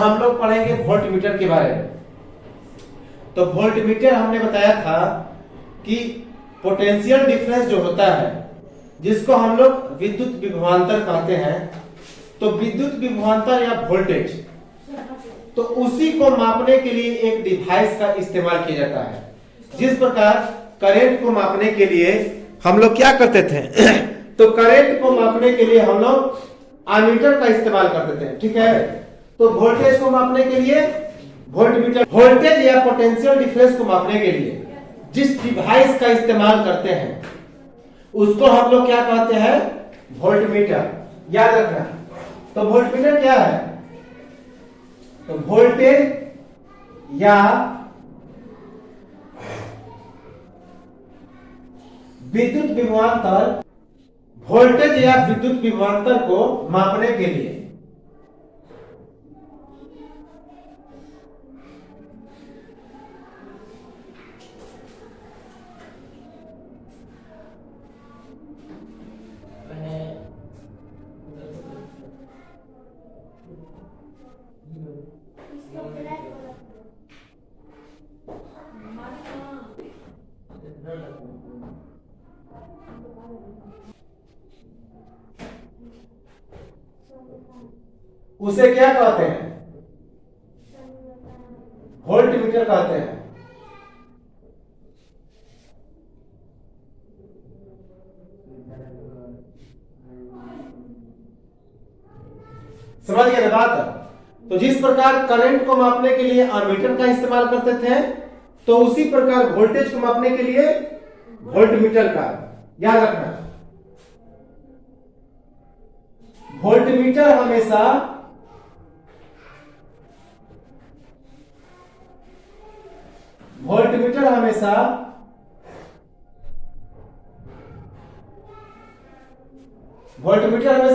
हम लोग पढ़ेंगे वोल्टमीटर के बारे में। तो वोल्टमीटर हमने बताया था कि पोटेंशियल डिफरेंस जो होता है, जिसको हम लोग विद्युत विभवांतर कहते हैं, तो विद्युत विभवांतर या वोल्टेज, तो उसी को मापने के लिए एक डिवाइस का इस्तेमाल किया जाता है। जिस प्रकार करंट को मापने के लिए हम लोग क्या करते थे तो करंट को मापने के लिए हम लोग एमीटर का इस्तेमाल करते थे, ठीक है। तो वोल्टेज को मापने के लिए वोल्टमीटर, वोल्टेज या पोटेंशियल डिफरेंस को मापने के लिए जिस डिवाइस का इस्तेमाल करते हैं उसको हम लोग क्या कहते हैं, वोल्टमीटर। याद रखना। तो वोल्टमीटर क्या है, तो वोल्टेज या विद्युत विभवांतर, वोल्टेज या विद्युत विभवांतर को मापने के लिए उसे क्या कहते हैं, वोल्टमीटर कहते हैं। समझ गए ना बात। तो जिस प्रकार करंट को मापने के लिए एमीटर का इस्तेमाल करते थे, तो उसी प्रकार वोल्टेज को मापने के लिए वोल्टमीटर का। याद रखना, वोल्टमीटर हमेशा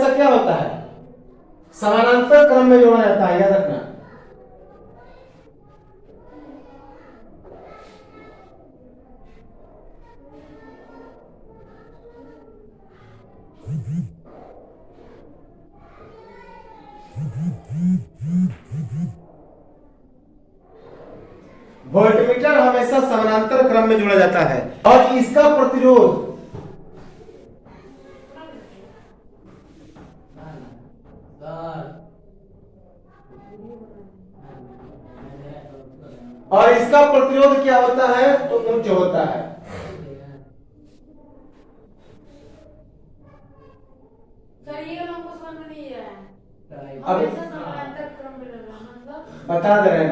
क्या होता है, समानांतर क्रम में जोड़ा जाता है। याद रखना। वोल्टमीटर हमेशा समानांतर क्रम में जोड़ा जाता है और इसका प्रतिरोध क्या होता है, तो उच्च होता है। सर ये हमको समझ नहीं आया। अभी समानांतर क्रम में लगा, मतलब बता दे रहे हैं,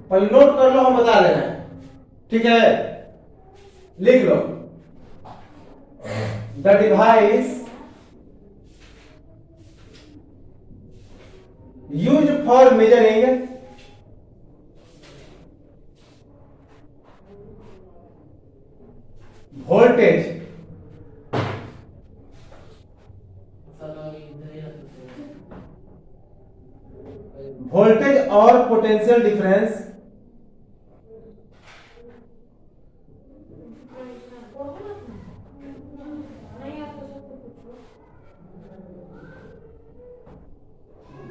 पहले नोट कर लो, हम बता दे रहे हैं, ठीक है। लिख लो, the device used for measuring voltage और potential difference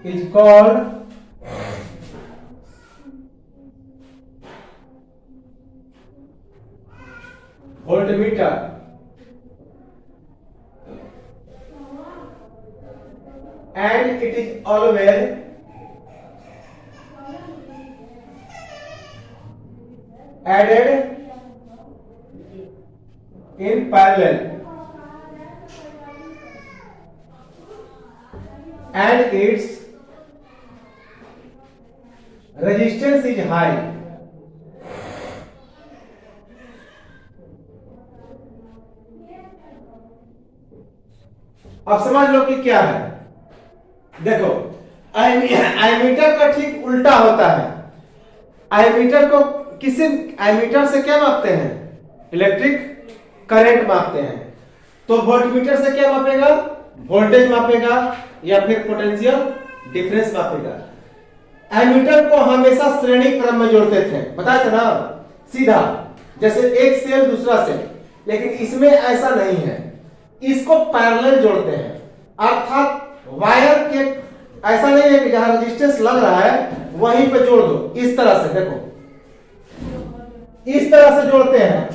is called voltmeter, and it is always added in parallel and its resistance is high. अब समझ लो कि क्या है। देखो, एमीटर का ठीक उल्टा होता है। एमीटर को किसी एमीटर से क्या मापते हैं, इलेक्ट्रिक करंट मापते हैं। तो वोल्टमीटर से क्या मापेगा, वोल्टेज मापेगा या फिर पोटेंशियल डिफरेंस मापेगा। एमीटर को हमेशा श्रेणी क्रम में जोड़ते थे, बताया था ना, सीधा जैसे एक सेल दूसरा सेल, लेकिन इसमें ऐसा नहीं है, इसको पैरेलल जोड़ते हैं। अर्थात वायर के ऐसा नहीं है कि जहां रेजिस्टेंस लग रहा है वहीं पे जोड़ दो, इस तरह से देखो, इस तरह से जोड़ते हैं।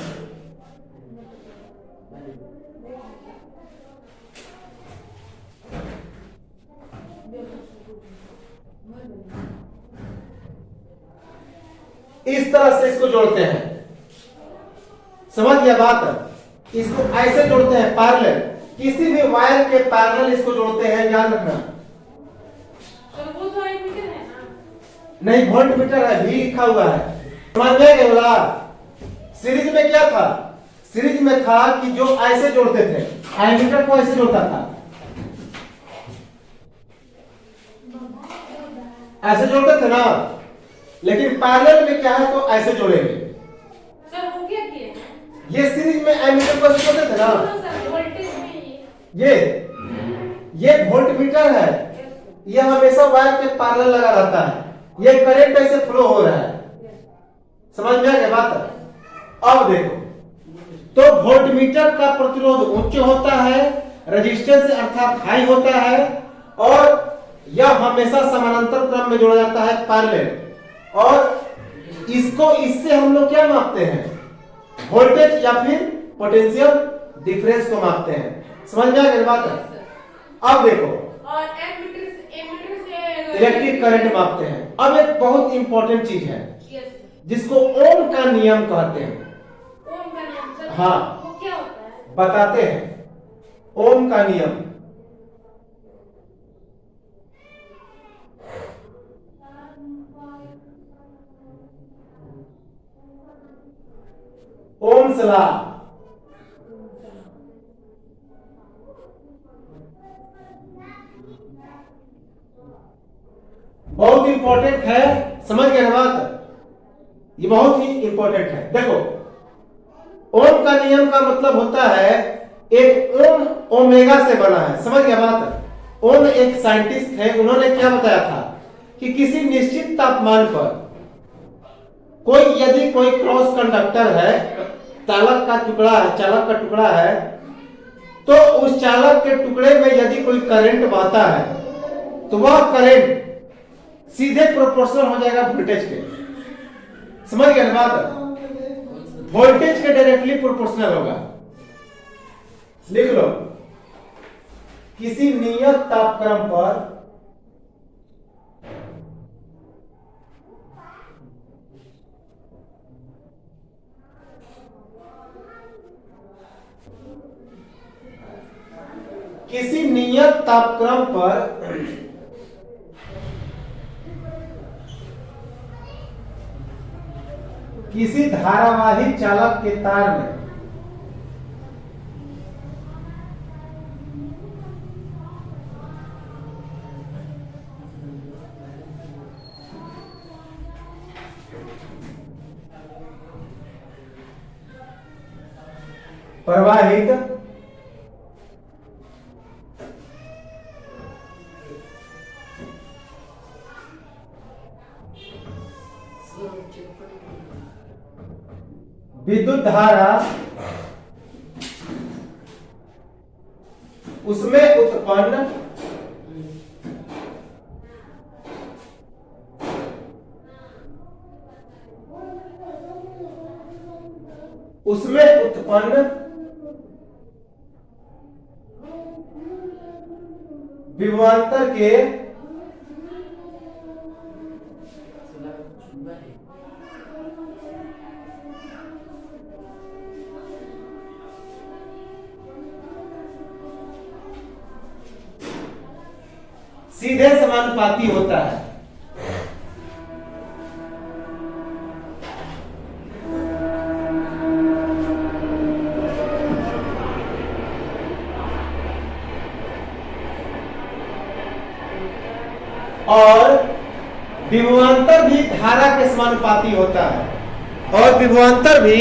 इस तरह से इसको जोड़ते हैं, समझ गया बात। इसको ऐसे जोड़ते हैं पैरेलल, किसी भी वायर के पैरेलल इसको जोड़ते हैं, याद रखना। सर वो तो एमीटर है ना? नहीं, वोल्ट मीटर है, भी लिखा हुआ है, समझ में गया बोला। सीरीज में क्या था, सीरीज में था कि जो ऐसे जोड़ते थे, एमीटर को ऐसे जोड़ता था, ऐसे जोड़ते थे ना, लेकिन पैरेलल में क्या है तो ऐसे जोड़ेंगे। सर वो क्या किए हैं? ये सीरीज में एमीटर को ऐसे जोड़ते थे ना, सर वोल्टेज में ये वोल्ट मीटर है, ये हमेशा वायर के पैरेलल लगा रहता है, ये करंट ऐसे फ्लो हो रहा है, समझ में आ गया बात। अब देखो, तो वोल्ट मीटर का प्रतिरोध उच्च होता है, रेजिस्टेंस अर्थात हाई होता है, और यह हमेशा समानांतर क्रम में जोड़ा जाता है, पैरेलल। और इसको, इससे हम लोग क्या मापते हैं, वोल्टेज या फिर पोटेंशियल डिफरेंस को मापते हैं, समझ में आ गया बात है। अब देखो, और एमीटर से इलेक्ट्रिक करंट मापते हैं। अब एक बहुत इंपॉर्टेंट चीज है यस जिसको ओम का नियम कहते हैं, ओम का नियम सर। हाँ। वो क्या होता है? बताते हैं। ओम का नियम, ओम्स लॉ, बहुत इंपॉर्टेंट है, समझ गए ना बात, ये बहुत ही इंपॉर्टेंट है। देखो, ओम का नियम का मतलब होता है, एक ओम ओमेगा से बना है, समझ गया बात। ओम एक साइंटिस्ट थे, उन्होंने क्या बताया था कि किसी निश्चित तापमान पर यदि कोई क्रॉस कंडक्टर है, चालक का टुकड़ा है, चालक का टुकड़ा है, तो उस चालक के टुकड़े में यदि कोई करंट बहता है तो वह करंट सीधे प्रोपोर्शनल हो जाएगा वोल्टेज के, समझ गए ना बात, वोल्टेज के डायरेक्टली प्रोपोर्शनल होगा। लिख लो, किसी नियत तापक्रम पर किसी नियत तापक्रम पर किसी धारावाही चालक के तार में प्रवाहित विद्युत धारा उसमें उत्पन्न विभवांतर के सीधे समानुपाती होता है। और विभवांतर भी धारा के समानुपाती होता है, और विभवांतर भी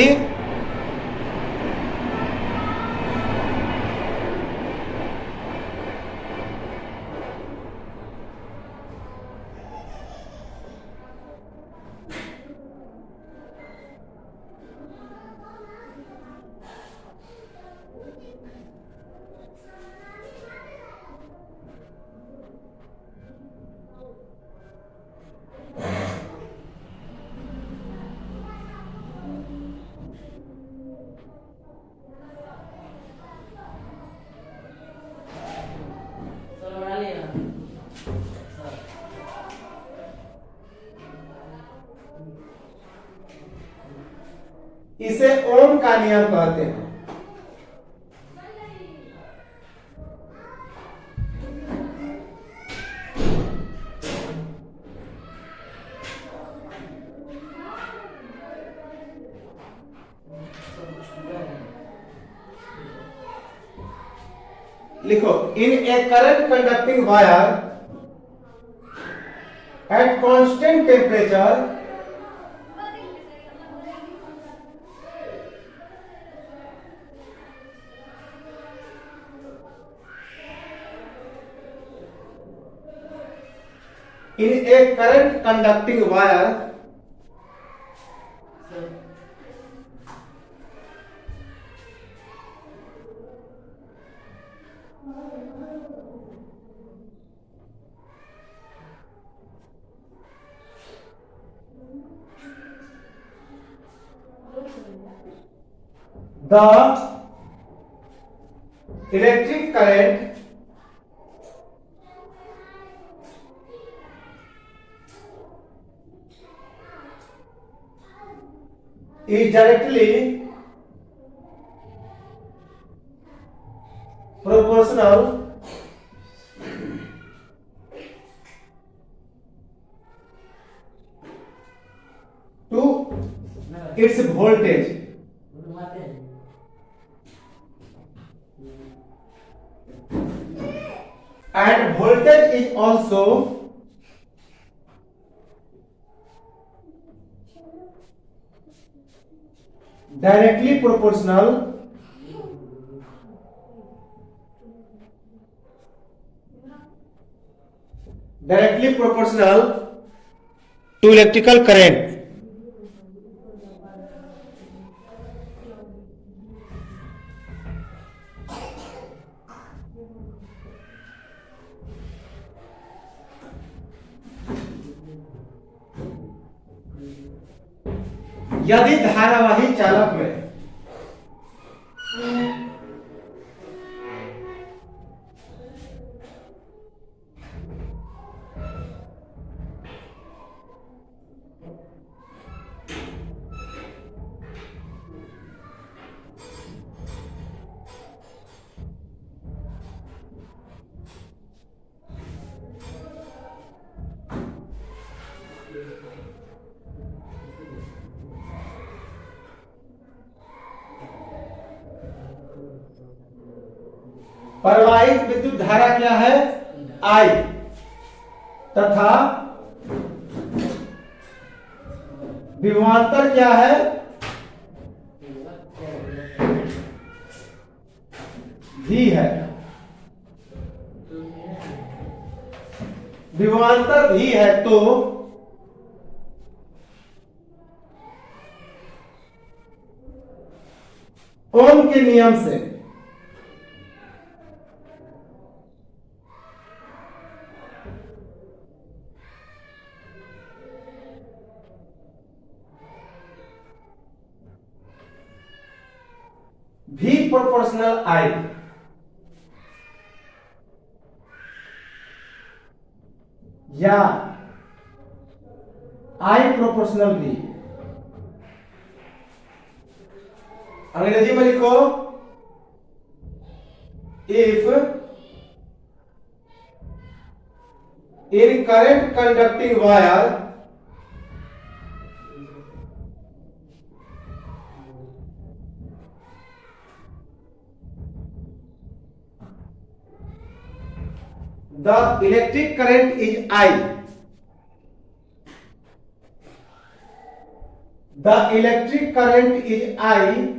इसे ओम का नियम कहते हैं। लिखो, in a current conducting wire at constant temperature in a current conducting wire the electric current is directly proportional to its voltage. And voltage is also directly proportional to electrical current. यदि धारावाही चालक में प्रवाहित विद्युत धारा क्या है? I तथा विभवांतर क्या है? V है। विभवांतर V है तो ओम के नियम से V proportional I या I proportional V, अंग्रेजी में लिखो, if in current conducting wire the electric current is I, the electric current is I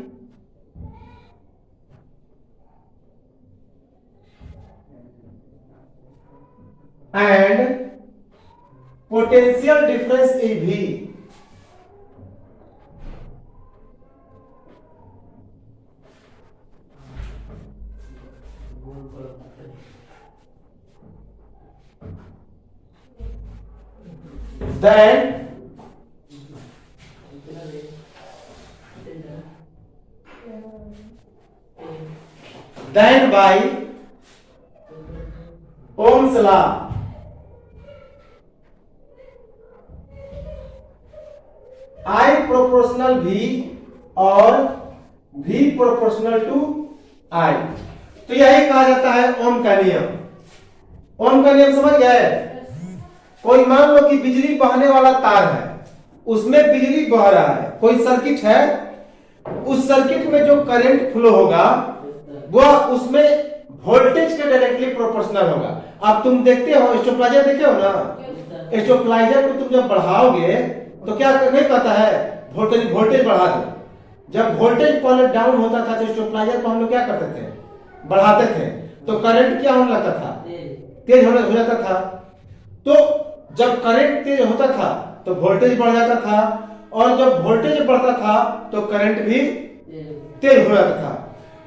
and potential difference is V. Then by Ohm's law I proportional V और V proportional to I। तो यही कहा जाता है ओम का नियम। ओम का नियम समझ गए? कोई मान लो कि बिजली बहने वाला तार है, उसमें बिजली बह रहा है, कोई सर्किट है, उस सर्किट में जो करंट फ्लो होगा वह उसमें वोल्टेज के डायरेक्टली प्रोपोर्शनल होगा। अब तुम देखते हो स्टेबलाइजर, देखे हो ना, स्टेबलाइजर को तुम जब बढ़ाओगे तो क्या नहीं कहता है वोल्टेज बढ़ा दो। जब वोल्टेज पहले डाउन होता था तो स्टेबलाइजर को हम लोग क्या करते थे, बढ़ाते थे, तो करंट क्या होने लगता था, तेज होने हो जाता था। तो जब करंट तेज होता था तो वोल्टेज बढ़ जाता था, और जब वोल्टेज बढ़ता था तो करंट भी तेज हो जाता था।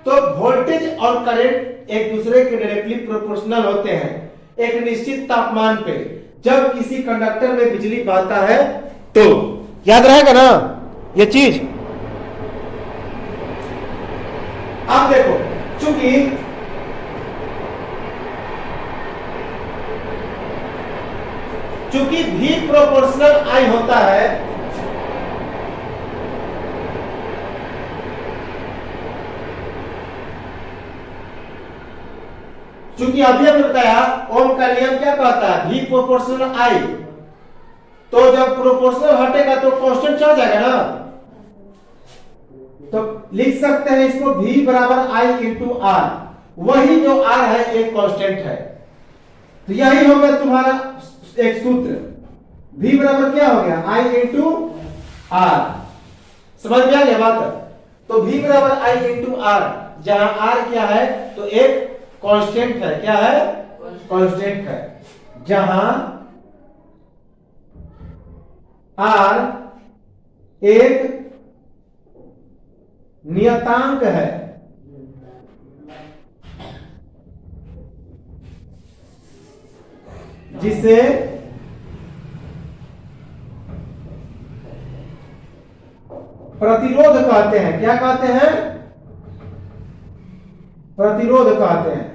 तो वोल्टेज और करंट एक दूसरे के डायरेक्टली प्रोपोर्शनल होते हैं एक निश्चित तापमान पे। जब किसी कंडक्टर में बिजली बहता है तो याद रहेगा ना ये चीज। अब देखो, चूंकि V प्रोपोर्शनल I होता है, चूंकि अभी हमने बताया ओम का नियम क्या कहता है, V प्रोपोर्शनल I। तो जब प्रोपोर्शनल हटेगा तो कांस्टेंट चढ़ जाएगा ना, तो लिख सकते हैं इसको V बराबर I इंटू R। वही जो R है एक कांस्टेंट है, तो यही हो गया तुम्हारा एक सूत्र। V बराबर क्या हो गया, I इंटू R। समझ में आ गया बात? तो V बराबर I इंटू R, जहां R क्या है तो एक कांस्टेंट है। क्या है? कांस्टेंट है। जहां R एक नियतांक है, जिसे प्रतिरोध कहते हैं। क्या कहते हैं? प्रतिरोध कहते हैं।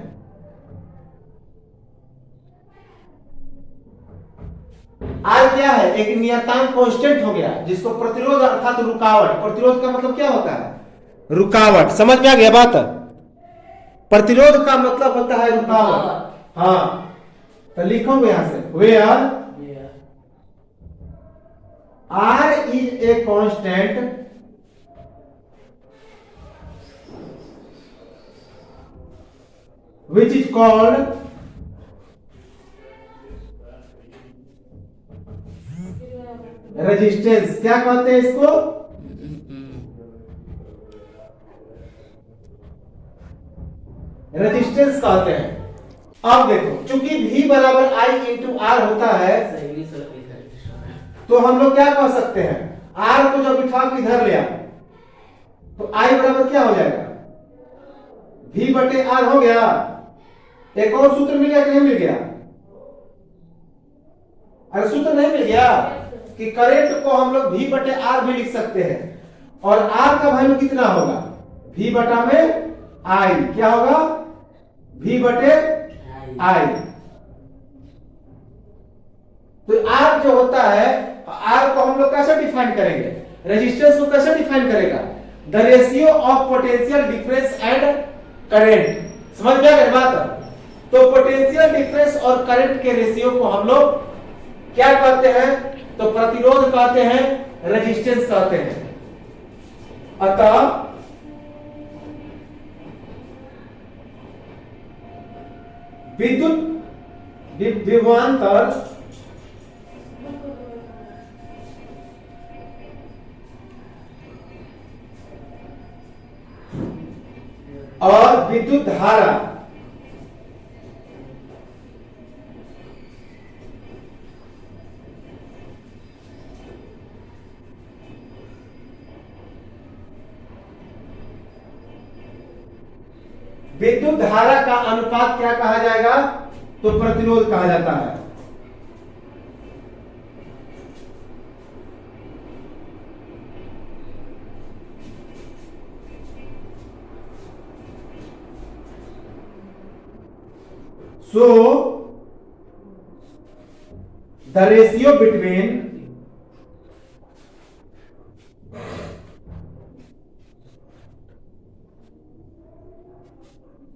R क्या है, एक नियतांक कांस्टेंट हो गया जिसको प्रतिरोध अर्थात रुकावट। प्रतिरोध का मतलब क्या होता है, रुकावट। समझ में आ गया बात? प्रतिरोध का मतलब होता है रुकावट। हाँ, तो लिखोगे यहां से where R is a constant which is called resistance. क्या कहते हैं इसको? रेजिस्टेंस कहते हैं। अब देखो, चूंकि V बराबर I इंटू R होता है, तो हम लोग क्या कह सकते हैं, R को जब बिठा के इधर ले आओ तो I बराबर क्या हो जाएगा, V बटे R हो गया। एक और सूत्र मिल गया कि नहीं मिल गया? अरे सूत्र नहीं मिल गया कि करंट को हम लोग V बटे R भी लिख सकते हैं, और R का वैल्यू कितना होगा, V बटा में I। क्या होगा, V बटे I। तो R जो होता है, R को हम लोग कैसे डिफाइन करेंगे, रेजिस्टेंस को कैसे डिफाइन करेगा, the ratio of potential difference and current. समझ में आ गई बात? तो पोटेंशियल डिफरेंस और करंट के रेशियो को हम लोग क्या कहते हैं, तो प्रतिरोध कहते हैं, रेजिस्टेंस कहते हैं। अतः विद्युत विभवांतर और विद्युत धारा विद्युत धारा का अनुपात क्या कहा जाएगा, तो प्रतिरोध कहा जाता है। So the ratio between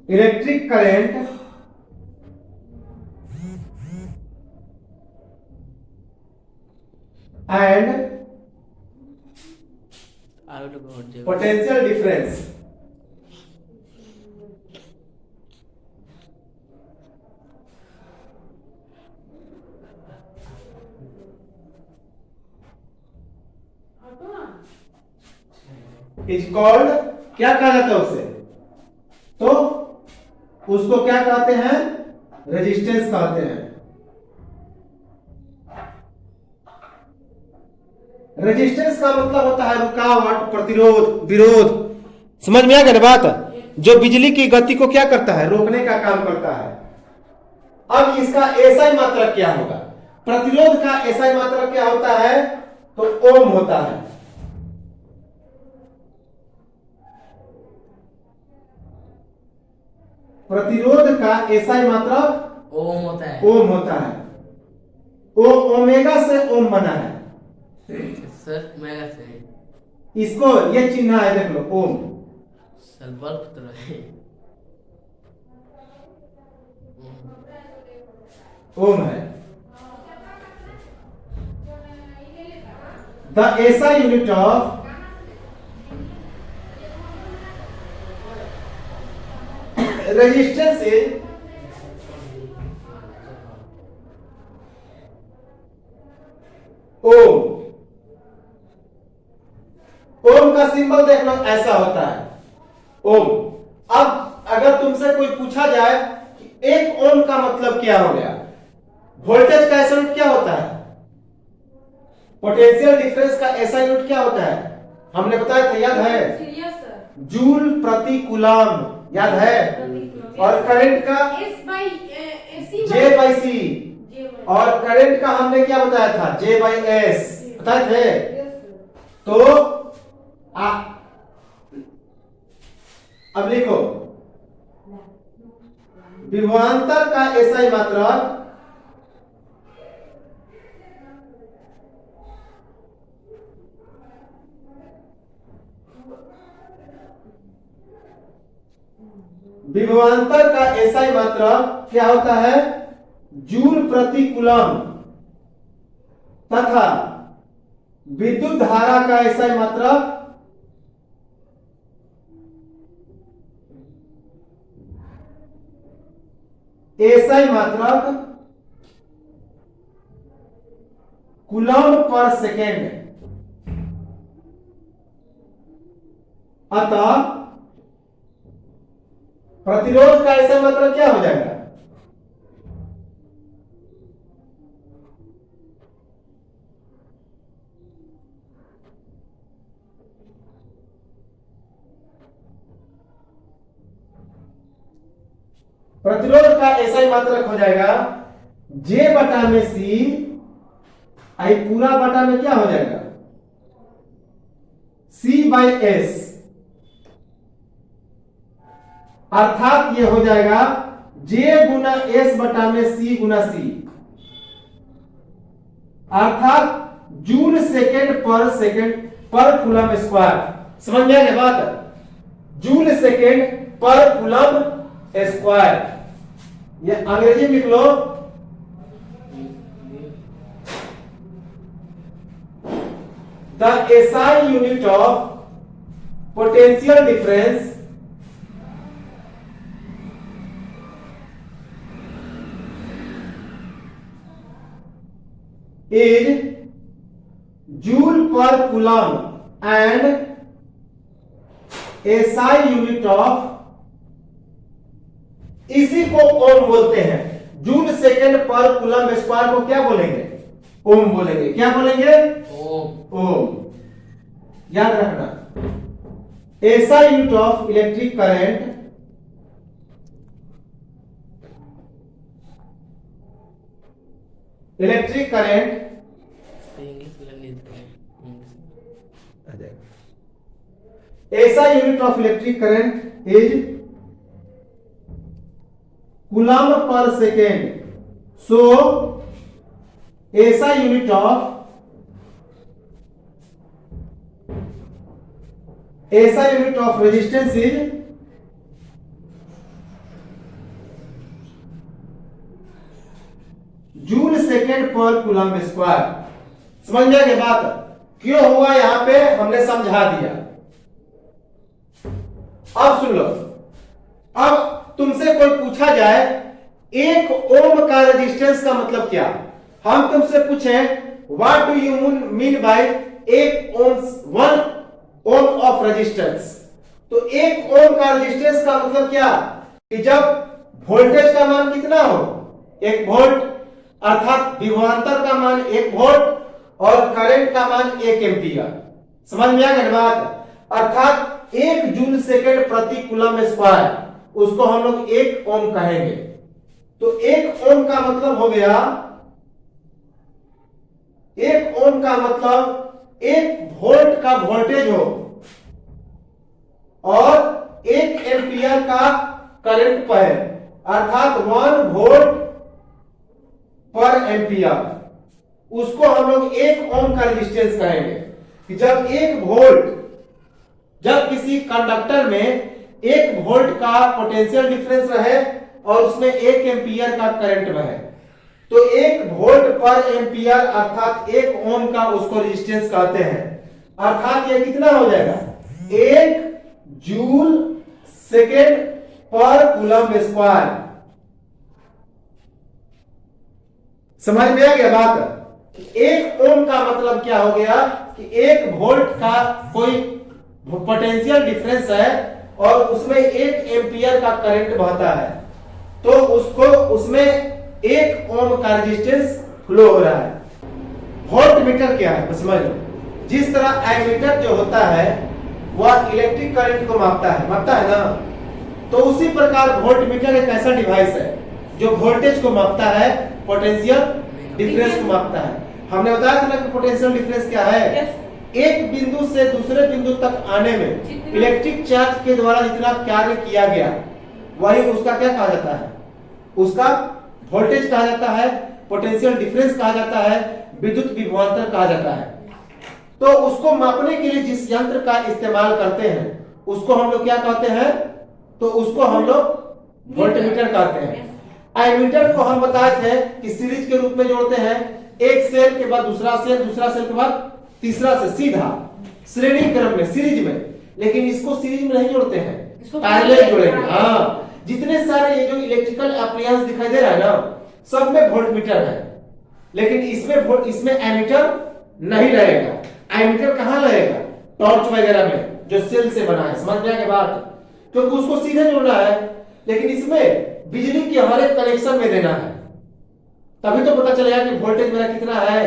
electric current and potential difference. Is called, क्या कहा जाता है उसे? तो उसको क्या कहते हैं? रेजिस्टेंस कहते हैं। रेजिस्टेंस का मतलब होता है रुकावट, प्रतिरोध, विरोध। समझ में आ गया बात? जो बिजली की गति को क्या करता है? रोकने का काम करता है। अब इसका एसआई मात्रक क्या होगा? प्रतिरोध का एसआई मात्रक क्या होता है? तो ओम होता है। प्रतिरोध का एसआई मात्रक ओम होता है। ओम होता है। ओ ओमेगा से ओम बना है सर मेगा से इसको, ये चिन्ह है, देख लो, ओम। सर बल्ब तो है। ओम है। The SI unit of resistance is ohm. Ohm का सिंबल देख लो, ऐसा होता है ओम। अब अगर तुमसे कोई पूछा जाए कि एक ओम का मतलब क्या हो गया, वोल्टेज का एसआई यूनिट क्या होता है, पोटेंशियल डिफरेंस का एसआई यूनिट क्या होता है, हमने बताया था, याद है? Yes sir. जूल प्रति कूलम, याद है? और करंट का S by AC J by C, और करंट का हमने क्या बताया था? जे बाई एस बताए थे। तो अब लिखो, विभवांतर का एसआई मात्रक विभवांतर का एसआई मात्रक क्या होता है? जूल प्रति कूलम। तथा विद्युत धारा का एसआई मात्रक कूलम पर सेकेंड। अतः प्रतिरोध का एसआई मात्रक क्या हो जाएगा? प्रतिरोध का एसआई मात्रक हो जाएगा जे बटा में सी, आई पूरा बटा में क्या हो जाएगा? सी बाई एस। अर्थात ये हो जाएगा जे गुना एस बटा में सी गुना सी, अर्थात जूल सेकेंड पर कूलम स्क्वायर। समझ में आ गया बात? जूल सेकेंड पर कूलम स्क्वायर। ये अंग्रेजी में लिख लो, the SI unit of potential difference is joule per coulomb and SI unit of, इसी को ओम बोलते हैं। जूल सेकेंड पर कूलम स्क्वायर को क्या बोलेंगे? ओम बोलेंगे। क्या बोलेंगे? ओम। ओम। याद रखना, SI unit of electric current SI unit of electric current is coulomb per second. So SI unit of resistance is joule second पर कूलम्ब स्क्वायर। समझ में आ गया बात? क्यों हुआ यहां पे हमने समझा दिया। अब सुन लो, अब तुमसे कोई पूछा जाए 1 ओम का रेजिस्टेंस का मतलब क्या, हम तुमसे पूछे what do you mean by 1 ohm of resistance, तो 1 ओम का रेजिस्टेंस का मतलब क्या कि जब वोल्टेज का मान कितना हो 1 वोल्ट, अर्थात विभवांतर का मान 1 वोल्ट और करंट का मान 1 एम्पियर। समझ में आ गया बात? अर्थात 1 जूल सेकेंड प्रति कूलम्ब स्क्वायर, उसको हम लोग 1 ओम कहेंगे। तो 1 ओम का मतलब हो गया, 1 ओम का मतलब 1 वोल्ट का वोल्टेज हो और 1 एम्पियर का करंट पर, अर्थात 1 वोल्ट पर एम्पियर, उसको हम लोग 1 ओम का रेजिस्टेंस कहेंगे। कि जब 1 वोल्ट, जब किसी कंडक्टर में 1 वोल्ट का पोटेंशियल डिफरेंस रहे और उसमें 1 एम्पियर का करंट बहे, तो 1 वोल्ट पर एम्पियर अर्थात 1 ओम का उसको रेजिस्टेंस कहते हैं। अर्थात ये कितना हो जाएगा 1 जूल सेकेंड पर कूलम्ब स्क्वायर। समझ में आ गया बात? 1 ओम का मतलब क्या हो गया कि 1 वोल्ट का कोई पोटेंशियल डिफरेंस है और उसमें 1 एम्पियर का करंट बहता है, तो उसको उसमें 1 ओम का रेजिस्टेंस फ्लो हो रहा है। वोल्ट मीटर क्या है समझ लो। जिस तरह एमीटर जो होता है वह इलेक्ट्रिक करंट को मापता है ना, तो उसी प्रकार वोल्ट मीटर एक ऐसा डिवाइस है जो वोल्टेज को मापता है, पोटेंशियल डिफरेंस को मापता है। हमने बताया था ना कि पोटेंशियल डिफरेंस क्या है, एक बिंदु से दूसरे बिंदु तक आने में इलेक्ट्रिक चार्ज के द्वारा जितना कार्य किया गया वही उसका क्या कहा जाता है, उसका वोल्टेज कहा जाता है, पोटेंशियल डिफरेंस कहा जाता है, विद्युत विभवांतर कहा जाता है। तो उसको मापने के लिए जिस यंत्र का इस्तेमाल करते हैं उसको हम लोग क्या कहते हैं, तो उसको हम लोग वोल्टमीटर कहते हैं। एमीटर को हम बताए थे कि सीरीज के रूप में जोड़ते हैं, एक सेल के बाद दूसरा सेल, दूसरा सेल के बाद तीसरा से सीधा श्रेणी क्रम में सीरीज में, लेकिन इसको सीरीज में नहीं जोड़ते हैं, पैरेलल जोड़ेंगे। हाँ, जितने सारे ये जो इलेक्ट्रिकल अप्लायंस दिखाई दे रहा है ना, सब में वोल्टमीटर है, लेकिन इसमें एमीटर नहीं रहेगा। एमीटर कहां रहेगा, टॉर्च वगैरह में जो सेल से बना है। समझ में आ गया बात? क्योंकि उसको सीधे जोड़ना है, लेकिन इसमें बिजली की हर एक कनेक्शन में देना है, तभी तो पता चलेगा कि वोल्टेज मेरा कितना है।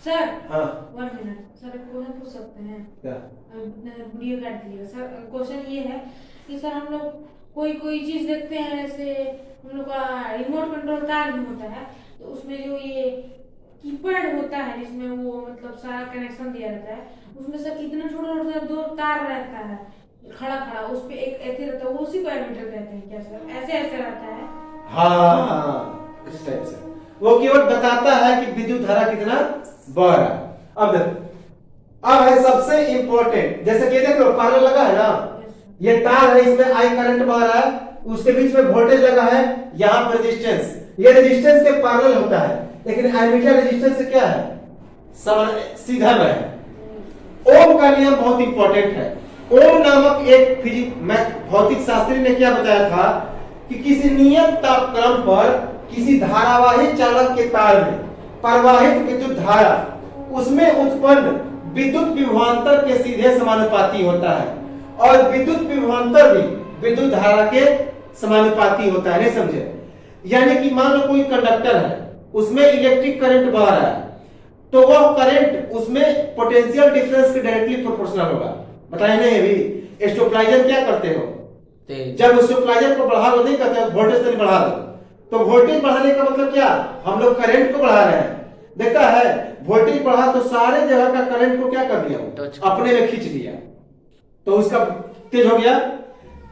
सर हाँ 1 मिनट सर, एक क्वेश्चन पूछ सकते हैं क्या? वीडियो काट दीजिएगा सर। क्वेश्चन ये है कि सर हम लोग कोई चीज देखते हैं, जैसे हम लोग का रिमोट कंट्रोल कार भी होता है, तो उसमें जो ये कीपैड होता है जिसमें वो मतलब सारा कनेक्शन दिया रहता है, उसमें सर इतना छोटा 2 तार रहता है खड़ा, उस पे एक ऐसे रहता है, वो उसी को एमीटर कहते हैं क्या सर? ऐसे रहता है? हाँ, इस टाइप से वो केवल बताता है कि विद्युत धारा कितना बह रहा है। अब देखो, अब है सबसे इंपॉर्टेंट, जैसे कि देख लो पैरेलल लगा है ना, ये तार है, इसमें आई करंट बह रहा है, उसके बीच में वोल्टेज लगा है, यहां पर रेजिस्टेंस, ये रेजिस्टेंस के पैरेलल होता है, लेकिन एमीटर रेजिस्टेंस से क्या है, सीधा में है। ओम का नियम बहुत इंपॉर्टेंट है। ओम नामक एक भौतिक शास्त्री ने क्या बताया था कि किसी नियत तापक्रम पर किसी धारावाही चालक के तार में प्रवाहित विद्युत धारा उसमें उत्पन्न विद्युत विभवांतर के सीधे समानुपाती होता है, और विद्युत विभवांतर भी विद्युत धारा के समानुपाती होता है। नहीं समझे? यानी कि मान लो कोई कंडक्टर है, उसमें इलेक्ट्रिक करंट बह रहा है, तो वह करंट उसमें पोटेंशियल डिफरेंस के डायरेक्टली प्रोपोर्शनल होगा। बताइए नहीं? अभी स्टेबलाइजर क्या करते हो, जब स्टेबलाइजर को बढ़ा दो, नहीं कहते हो वोल्टेज तो नहीं बढ़ा दो, तो वोल्टेज बढ़ाने का मतलब क्या, हम लोग करंट को बढ़ा रहे हैं। देखता है वोल्टेज बढ़ा तो सारे जगह का करंट को क्या कर दिया, अपने में खींच लिया, तो उसका तेज हो गया।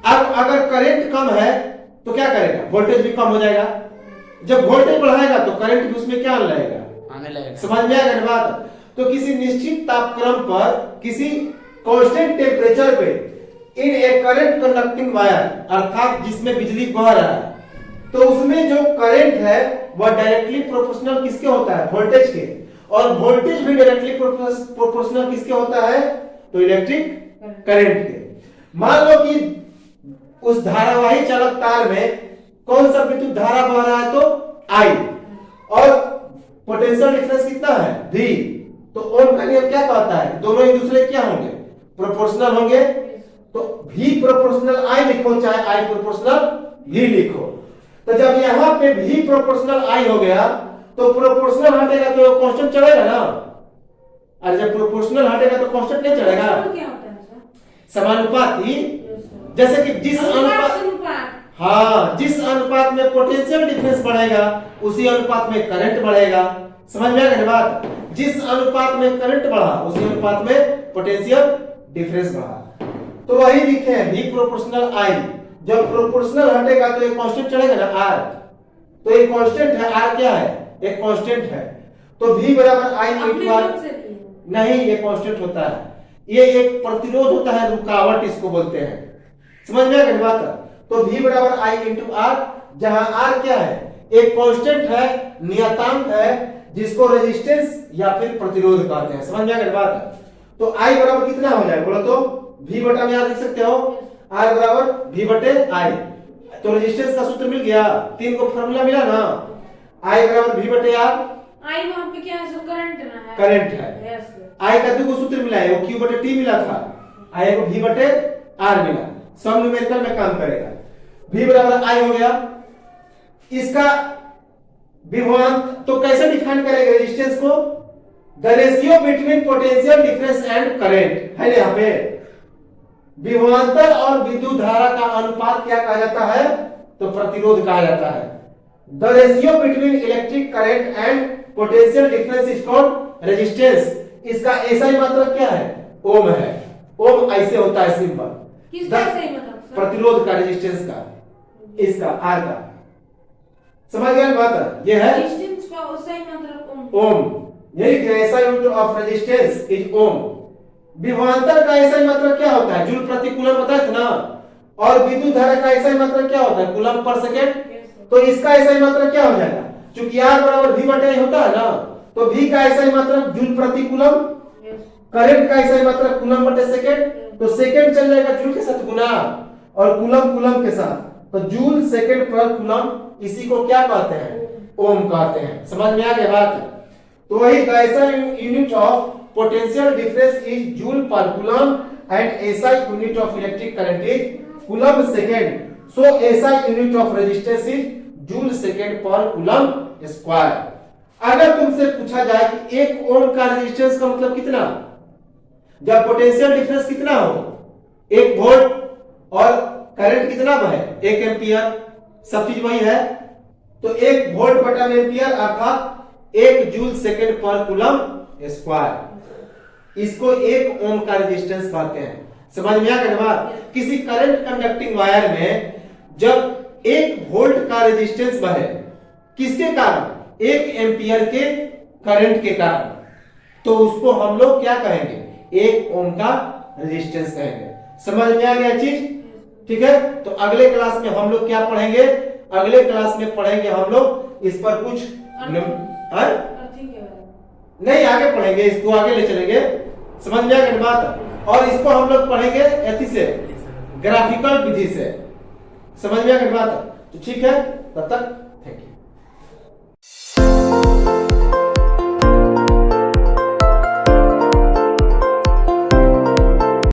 अब अगर करंट कम है तो क्या करेगा, वोल्टेज भी कम हो जाएगा। जब वोल्टेज बढ़ाएगा तो करंट भी उसमें क्या आने लगेगा। समझ में आएगा बात? तो किसी निश्चित तापक्रम पर किसी कांस्टेंट टेम्परेचर पे इन ए करंट कंडक्टिंग वायर, अर्थात जिसमें बिजली बह रहा है, तो उसमें जो करंट है वह डायरेक्टली प्रोपोर्शनल किसके होता है, वोल्टेज के, और वोल्टेज भी डायरेक्टली प्रोपोर्शनल किसके होता है, तो इलेक्ट्रिक करंट के। मान लो कि उस धारावाही चालक तार में कौन सा विद्युत धारा बह रहा है, तो I, और पोटेंशियल डिफरेंस कितना है, V। तो ओम का नियम क्या कहता है, दोनों एक दूसरे क्या होंगे, प्रोपोर्शनल होंगे। तो V प्रोपोर्शनल I लिखो, चाहे I प्रोपोर्शनल V लिखो। तो जब यहाँ पे V प्रोपोर्शनल I हो गया तो प्रोपोर्शनल हटेगा तो कांस्टेंट चढ़ेगा ना, और जब प्रोपोर्शनल हटेगा तो कांस्टेंट नहीं चढ़ेगा, तो क्या होता है सर? समानुपाती। जैसे कि जिस अनुपात, हाँ, जिस अनुपात में पोटेंशियल डिफरेंस बढ़ेगा उसी अनुपात में करंट बढ़ेगा। समझ में आ गई बात, जिस अनुपात में करंट बढ़ा उसी अनुपात में पोटेंशियल डिफरेंस बढ़ा। तो वही लिखे हैं V प्रोपोर्शनल I। जब प्रोपोर्शनल हटेगा तो एक कांस्टेंट चढ़ेगा ना, R। तो एक कांस्टेंट है, R क्या है, एक कांस्टेंट है। तो V बराबर I इंटू R, नहीं, ये कांस्टेंट होता है, ये एक प्रतिरोध होता है, रुकावट इसको बोलते हैं। समझ में आ गई बात। तो V बराबर I इंटू R, जहां R क्या है, एक कांस्टेंट है, नियतांक है, जिसको रेजिस्टेंस या फिर प्रतिरोध कहते हैं। समझ में आ गई बात। तो I बराबर कितना हो जाए बोलो तो, V बटा में R लिख सकते हो, R बराबर V बटे I। तो रेजिस्टेंस का सूत्र मिल गया, 3 को फार्मूला मिला ना, I बराबर V बटे R। I वहां पे क्या है सर, करंट ना है, करंट है। Yes sir. I का 2 को सूत्र मिला है, वो Q बटे T मिला था, I को V बटे R मिला, सब न्यूमेरिकल में काम करेगा। V बराबर I हो गया। इसका विभवांतर तो कैसे डिफाइन करेंगे रेजिस्टेंस को, the ratio between potential difference and current है ना, यहाँ पे विभवांतर और विद्युत धारा का अनुपात क्या कहा जाता है, तो प्रतिरोध कहा जाता है। The ratio between electric current and potential difference is called resistance. इसका ऐसा ही मतलब क्या है, ओम है। ओम ऐसे होता है सिंबल, किसका सही मतलब सर? प्रतिरोध का, रेजिस्टेंस का, इसका आर का। समझ गए बात, ये है रेजिस्टेंस का सही मतलब ओम। ओम। यही ऐसा यूनिट ऑफ रेजिस्टेंस इज ओम। विभवांतर का ऐसा ही मतलब क्या होता है, जूल प्रति कूलम बताया था ना, और विद्युत धारा का ऐसा ही मतलब क्या होता है, कूलम पर सेकेंड। तो इसका ऐसा ही मतलब क्या हो जाएगा, चूंकि R बराबर V बटे I होता है ना, तो V का ऐसा ही मतलब जूल प्रति कूलम, करंट का ऐसा ही मतलब कूलम बटे सेकेंड। तो सेकेंड चल जाएगा जूल के साथ गुना, और कूलम कूलम के साथ, तो जूल सेकेंड पर कूलम, इसी को क्या कहते हैं, ओम कहते हैं। समझ में आ गया बात। तो वही SI unit of potential difference is joule per coulomb and SI unit of electric current is coulomb second. So SI unit of resistance is joule second पर कूलम स्क्वायर। अगर तुमसे पूछा जाए कि 1 ओम का रेजिस्टेंस का मतलब कितना, जब पोटेंशियल डिफरेंस कितना हो, 1 वोल्ट, और करंट कितना बहे, 1 एम्पियर, सब चीज वही है। तो 1 वोल्ट बटा एम्पियर अर्थात 1 जूल सेकेंड पर कूलम स्क्वायर। इसको 1 ओम का रेजिस्टेंस कहते हैं। समझ में आ गया बात। किसी करंट कंडक्टिंग वायर में जब 1 वोल्ट का रेजिस्टेंस बहे, किसके कारण, 1 एम्पियर के करंट के कारण, तो उसको हम लोग क्या कहेंगे, 1 ओम का रेजिस्टेंस कहेंगे। समझ में आ गया चीज, ठीक है। तो अगले क्लास में हम लोग क्या पढ़ेंगे, अगले क्लास में पढ़ेंगे हम लोग इस पर कुछ नहीं, आगे पढ़ेंगे, इसको आगे ले चलेंगे। समझ में आ गई बात। और इसको हम लोग पढ़ेंगे एथी से, ग्राफिकल विधि से। समझ में आ गई बात। तो ठीक है, तब तक